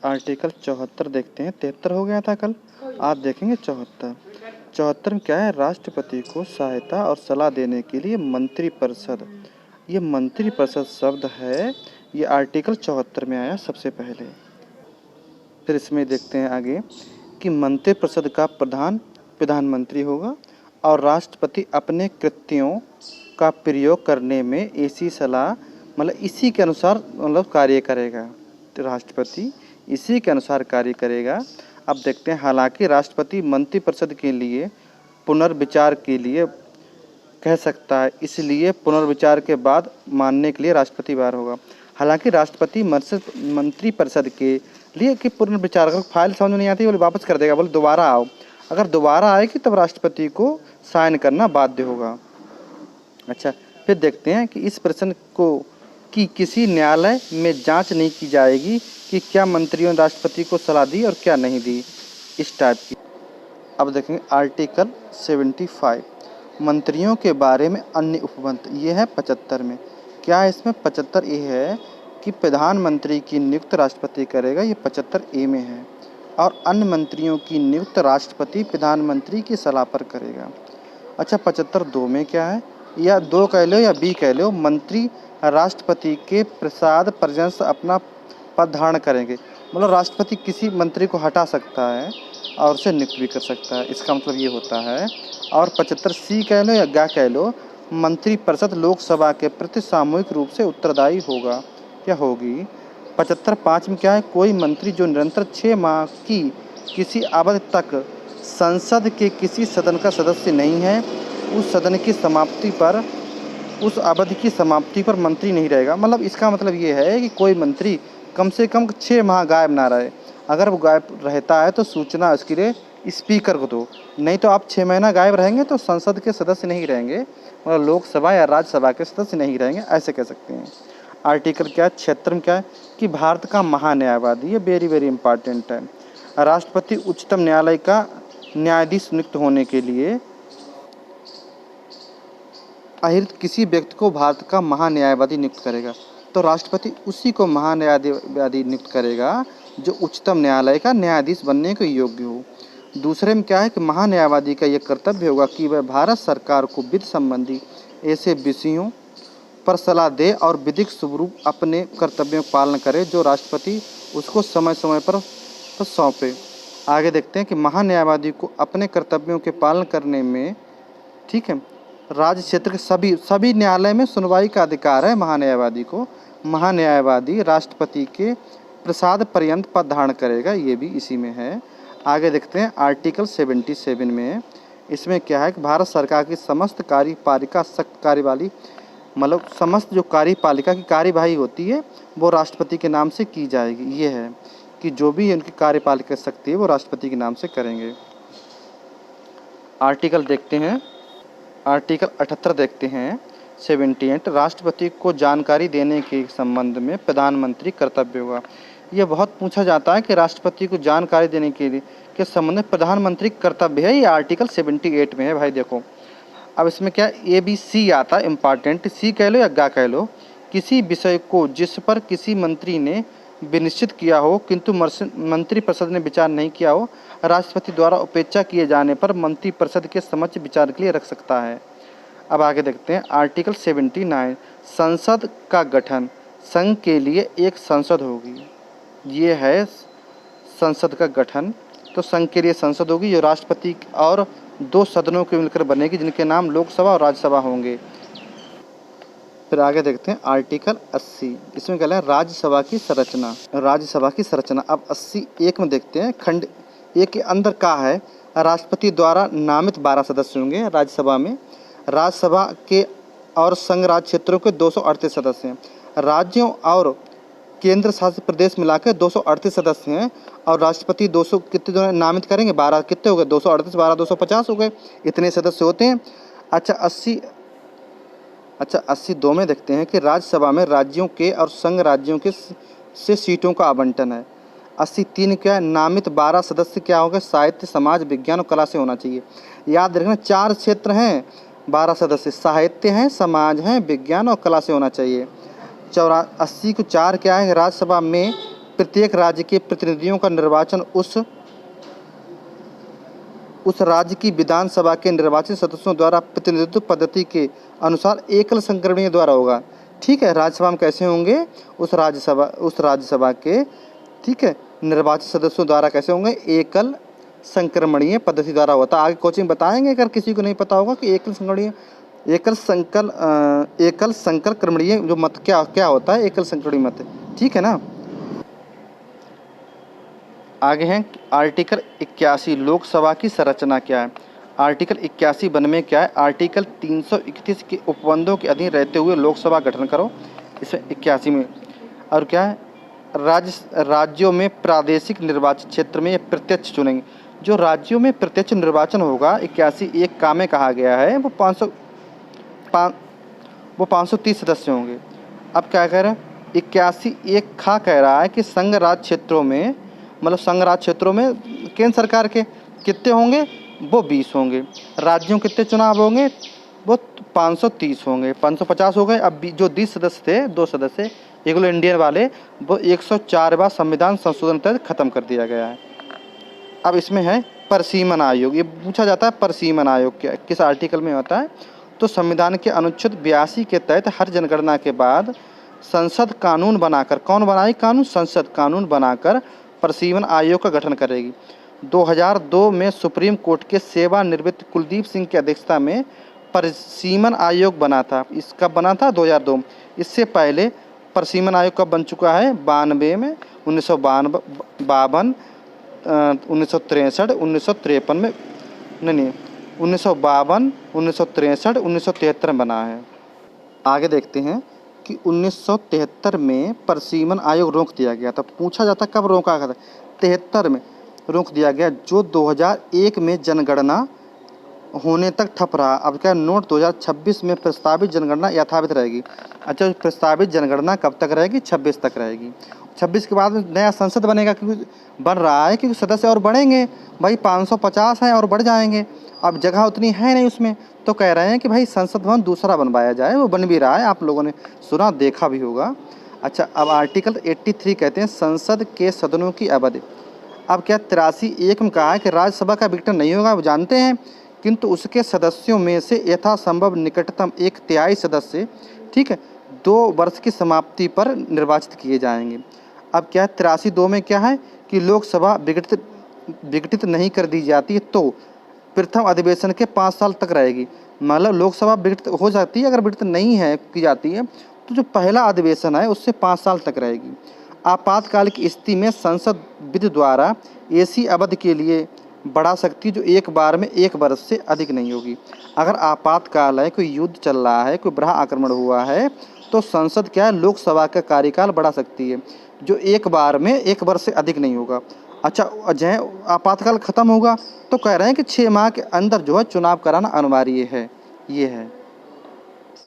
Article 74 देखते हैं। 73 हो गया था कल, आज देखेंगे 74। 74 में क्या है, राष्ट्रपति को सहायता और सलाह देने के लिए मंत्रिपरिषद। ये मंत्रिपरिषद शब्द है, ये आर्टिकल 74 में आया सबसे पहले। फिर इसमें देखते हैं आगे कि मंत्रिपरिषद का प्रधान प्रधानमंत्री होगा और राष्ट्रपति अपने कृत्यों का प्रयोग करने में ऐसी सलाह इसी के अनुसार कार्य करेगा। तो राष्ट्रपति इसी के अनुसार कार्य करेगा। अब देखते हैं, हालांकि राष्ट्रपति मंत्रिपरिषद के लिए पुनर्विचार के लिए कह सकता है, इसलिए पुनर्विचार के बाद मानने के लिए राष्ट्रपति बार होगा। हालांकि राष्ट्रपति मंत्रिपरिषद के लिए कि पुनर्विचार, अगर फाइल समझ में नहीं आती बोले वापस कर देगा, बोले दोबारा आओ। अगर दोबारा आएगी तब राष्ट्रपति को साइन करना बाध्य होगा। अच्छा, फिर देखते हैं कि इस प्रश्न को कि किसी न्यायालय में जांच नहीं की जाएगी कि क्या मंत्रियों ने राष्ट्रपति को सलाह दी और क्या नहीं दी, इस टाइप की। अब देखेंगे आर्टिकल 75 मंत्रियों के बारे में अन्य उपबंध, ये है 75 में। क्या है इसमें? 75 ए है कि प्रधानमंत्री की नियुक्त राष्ट्रपति करेगा, ये 75 ए में है। और अन्य मंत्रियों की नियुक्त राष्ट्रपति प्रधानमंत्री की सलाह पर करेगा। अच्छा, 75 2 में क्या है, या 2 कह लो या बी कह लो, मंत्री राष्ट्रपति के प्रसाद पर्यंत से अपना पद धारण करेंगे। राष्ट्रपति किसी मंत्री को हटा सकता है और उसे नियुक्त भी कर सकता है, इसका मतलब ये होता है। और 75 सी कह लो या गा कह लो, मंत्रिपरिषद लोकसभा के प्रति सामूहिक रूप से उत्तरदायी होगा या होगी। 75 5 में क्या है, कोई मंत्री जो निरंतर 6 माह की किसी अवधि तक संसद के किसी सदन का सदस्य नहीं है, उस सदन की समाप्ति पर, उस अवधि की समाप्ति पर मंत्री नहीं रहेगा। इसका मतलब ये है कि कोई मंत्री कम से कम 6 माह गायब ना रहे। अगर वो गायब रहता है तो सूचना उसके लिए स्पीकर को दो, नहीं तो आप 6 महीना गायब रहेंगे तो संसद के सदस्य नहीं रहेंगे, लोकसभा या राज्यसभा के सदस्य नहीं रहेंगे, ऐसे कह सकते हैं। आर्टिकल क्या है, 76 में क्या है कि भारत का महान्यायवादी, ये वेरी वेरी इंपॉर्टेंट है। राष्ट्रपति उच्चतम न्यायालय का न्यायाधीश नियुक्त होने के लिए किसी व्यक्ति को भारत का महान्यायवादी नियुक्त करेगा, तो राष्ट्रपति उसी को महान्यायवादी नियुक्त करेगा जो उच्चतम न्यायालय का न्यायाधीश बनने के योग्य हो। दूसरे में क्या है कि महान्यायवादी का यह कर्तव्य होगा कि वह भारत सरकार को विधि संबंधी ऐसे विषयों पर सलाह दे और विधिक स्वरूप अपने कर्तव्यों का पालन करे जो राष्ट्रपति उसको समय समय पर सौंपे। आगे देखते हैं कि महान्यायवादी को अपने कर्तव्यों के पालन करने में, ठीक है, राज्य क्षेत्र के सभी न्यायालय में सुनवाई का अधिकार है महान्यायवादी को। महान्यायवादी राष्ट्रपति के प्रसाद पर्यंत पद धारण करेगा, ये भी इसी में है। आगे देखते हैं आर्टिकल 77 में, इसमें क्या है कि भारत सरकार की समस्त कार्यपालिका सख्त कार्यवाही, समस्त जो कार्यपालिका की कार्यवाही होती है वो राष्ट्रपति के नाम से की जाएगी। ये है कि जो भी उनकी कार्यपालिका शक्ति है वो राष्ट्रपति के नाम से करेंगे। आर्टिकल देखते हैं, आर्टिकल 78 देखते हैं 78, राष्ट्रपति को जानकारी देने के संबंध में प्रधानमंत्री कर्तव्य होगा। यह बहुत पूछा जाता है कि राष्ट्रपति को जानकारी देने के संबंध में प्रधानमंत्री कर्तव्य है, ये आर्टिकल 78 में है भाई। देखो अब इसमें क्या ए बी सी आता है, इम्पॉर्टेंट, सी कह लो या गा कह लो, किसी विषय को जिस पर किसी मंत्री ने विनिश्चित किया हो किंतु मंत्रिपरिषद ने विचार नहीं किया हो, राष्ट्रपति द्वारा उपेक्षा किए जाने पर मंत्रिपरिषद के समक्ष विचार के लिए रख सकता है। अब आगे देखते हैं आर्टिकल 79, संसद का गठन, संघ के लिए एक संसद होगी। ये है संसद का गठन, तो संघ के लिए संसद होगी जो राष्ट्रपति और 2 सदनों के मिलकर बनेगी, जिनके नाम लोकसभा और राज्यसभा होंगे। फिर आगे देखते हैं आर्टिकल 80, इसमें क्या है, राज्यसभा की संरचना, राज्यसभा की संरचना। अब 80(1) में देखते हैं, खंड 1 के अंदर का है, राष्ट्रपति द्वारा नामित 12 सदस्य होंगे राज्यसभा में। राज्यसभा के और संघ राज्य क्षेत्रों के 238 सदस्य हैं। राज्यों और केंद्र शासित प्रदेश मिलाकर 238 सदस्य हैं और राष्ट्रपति 200 कितने जो नामित करेंगे, 12 कितने हो गए, 238 12 250 हो गए, इतने सदस्य होते हैं। अच्छा 82 में देखते हैं कि राज्यसभा में राज्यों के और संघ राज्यों के से सीटों का आवंटन है। 83 क्या, नामित 12 सदस्य क्या होगा, साहित्य, समाज, विज्ञान और कला से होना चाहिए। याद रखना 4 क्षेत्र हैं, 12 सदस्य साहित्य हैं, समाज हैं, विज्ञान और कला से होना चाहिए। 84 को 4 क्या है, राज्यसभा में प्रत्येक राज्य के प्रतिनिधियों का निर्वाचन उस राज्य की विधानसभा के निर्वाचित सदस्यों द्वारा प्रतिनिधित्व पद्धति के अनुसार एकल संक्रमणीय द्वारा होगा। ठीक है, राज्यसभा में कैसे होंगे? उस राज्यसभा के, ठीक है, निर्वाचित सदस्यों द्वारा कैसे होंगे? एकल संक्रमणीय पद्धति द्वारा होता है। आगे कोचिंग बताएंगे अगर किसी को नहीं पता होगा कि एकल संक्रमणीय जो मत क्या होता है, एकल संक्रमणीय मत, ठीक है ना। आगे हैं आर्टिकल 81 लोकसभा की संरचना क्या है। आर्टिकल 81 में क्या है? आर्टिकल 331 के उपबंधों के अधीन रहते हुए लोकसभा गठन करो। इसमें 81 में और क्या है? राज्यों में प्रादेशिक निर्वाचन क्षेत्र में ये प्रत्यक्ष चुनेंगे। जो राज्यों में प्रत्यक्ष निर्वाचन होगा 81 एक का में कहा गया है, वो 530 सदस्य होंगे। अब क्या कह रहे हैं? 81 एक खा कह रहा है कि संघ राज्य क्षेत्रों में, मतलब संघ राज्य क्षेत्रों में केंद्र सरकार के कितने होंगे? वो 20 होंगे। राज्यों कितने चुनाव होंगे? वो 530 होंगे। 550 हो गए। अब जो 20 सदस्य थे, 2 सदस्य एंग्लो इंडियन वाले, वो 104वां संविधान संशोधन तहत खत्म कर दिया गया है। अब इसमें है परिसीमन आयोग। ये पूछा जाता है परिसीमन आयोग क्या किस आर्टिकल में होता है? तो संविधान के अनुच्छेद 82 के तहत हर जनगणना के बाद संसद कानून बनाकर, कौन बनाई कानून? संसद कानून बनाकर परिसीमन आयोग का गठन करेगी। 2002 में सुप्रीम कोर्ट के सेवानिवृत्त कुलदीप सिंह की अध्यक्षता में परिसीमन आयोग बना था। इसका बना था 2002। इससे पहले परिसीमन आयोग कब बन चुका है? 92 में, 1952, 1963, 1953 में, नहीं 1952, 1963, 1973 में बना है। आगे देखते हैं कि 1973 में परिसीमन आयोग रोक दिया गया था। पूछा जाता कब रोका गया था? 73 में रोक दिया गया, जो 2001 में जनगणना होने तक ठप रहा। अब क्या नोट 2026 में प्रस्तावित जनगणना यथावत रहेगी। अच्छा, प्रस्तावित जनगणना कब तक रहेगी? 26 तक रहेगी। 26 के बाद नया संसद बनेगा, क्योंकि बन रहा है, क्योंकि सदस्य और बढ़ेंगे भाई, 550 हैं और बढ़ जाएंगे। अब जगह उतनी है नहीं उसमें, तो कह रहे हैं कि भाई संसद भवन दूसरा बनवाया जाए। वो बन भी रहा है, आप लोगों ने सुना देखा भी होगा। अच्छा, अब आर्टिकल 83 कहते हैं संसद के सदनों की अवधि। अब क्या 83(1) में कहा है कि राज्यसभा का विघटन नहीं होगा, वो जानते हैं, किंतु उसके सदस्यों में से यथासंभव निकटतम 1/3 सदस्य, ठीक है, 2 वर्ष की समाप्ति पर निर्वाचित किए जाएंगे। अब क्या है 83(2) में क्या है कि लोकसभा विघटित नहीं कर दी जाती है तो प्रथम अधिवेशन के 5 साल तक रहेगी। मतलब लोकसभा विघटित हो जाती है, अगर विघटित नहीं है की जाती है तो जो पहला अधिवेशन है उससे 5 साल तक रहेगी। आपातकाल की स्थिति में संसद विधि द्वारा ऐसी अवधि के लिए बढ़ा सकती है जो एक बार में 1 वर्ष से अधिक नहीं होगी। अगर आपातकाल है, कोई युद्ध चल रहा है, कोई बड़ा आक्रमण हुआ है, तो संसद क्या है, लोकसभा का कार्यकाल बढ़ा सकती है, जो एक बार में 1 वर्ष से अधिक नहीं होगा। अच्छा, जहाँ आपातकाल खत्म होगा तो कह रहे हैं कि 6 माह के अंदर जो है चुनाव कराना अनिवार्य है। ये है।